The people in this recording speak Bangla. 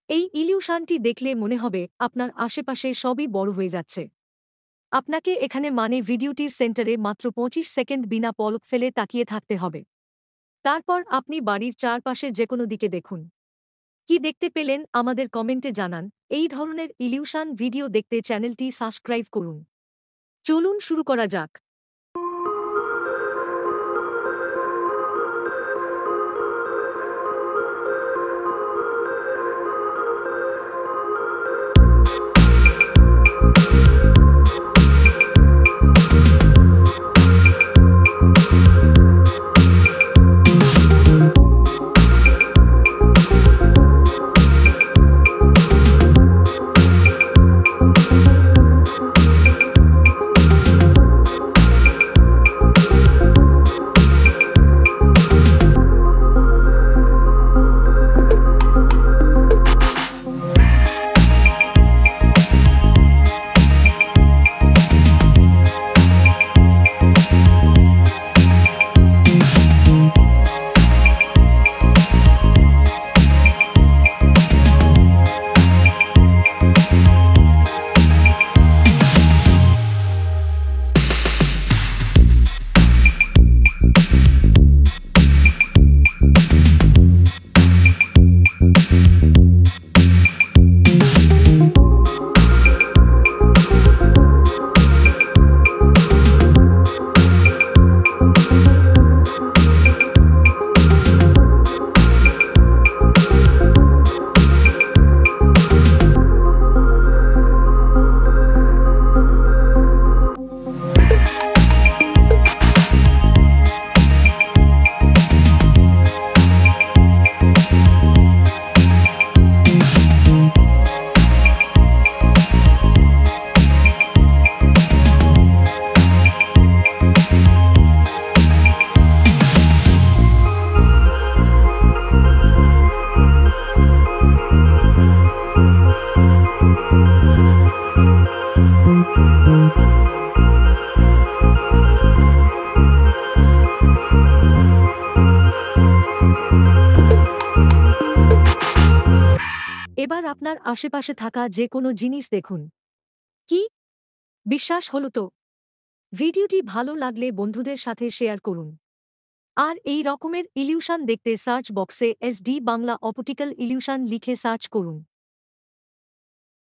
এই ইলিউশনটি দেখলে মনে হবে আপনার আশেপাশে সবই বড় হয়ে যাচ্ছে। আপনাকে এখানে ভিডিওটির সেন্টারে মাত্র 25 সেকেন্ড বিনা পলক ফেলে তাকিয়ে থাকতে হবে। তারপর আপনি বাড়ির চারপাশে যেকোনো দিকে দেখুন। কি দেখতে পেলেন আমাদের কমেন্টে জানান। এই ধরনের ইলিউশন ভিডিও দেখতে চ্যানেলটি সাবস্ক্রাইব করুন। চলুন শুরু করা যাক। এবার আপনার আশেপাশে থাকা যে কোনো জিনিস দেখুন। কি বিশ্বাস হলো তো? ভিডিওটি ভালো লাগলে বন্ধুদের সাথে শেয়ার করুন। আর এই রকমের ইলিউশন দেখতে সার্চ বক্সে SD বাংলা অপটিক্যাল ইলিউশন লিখে সার্চ করুন।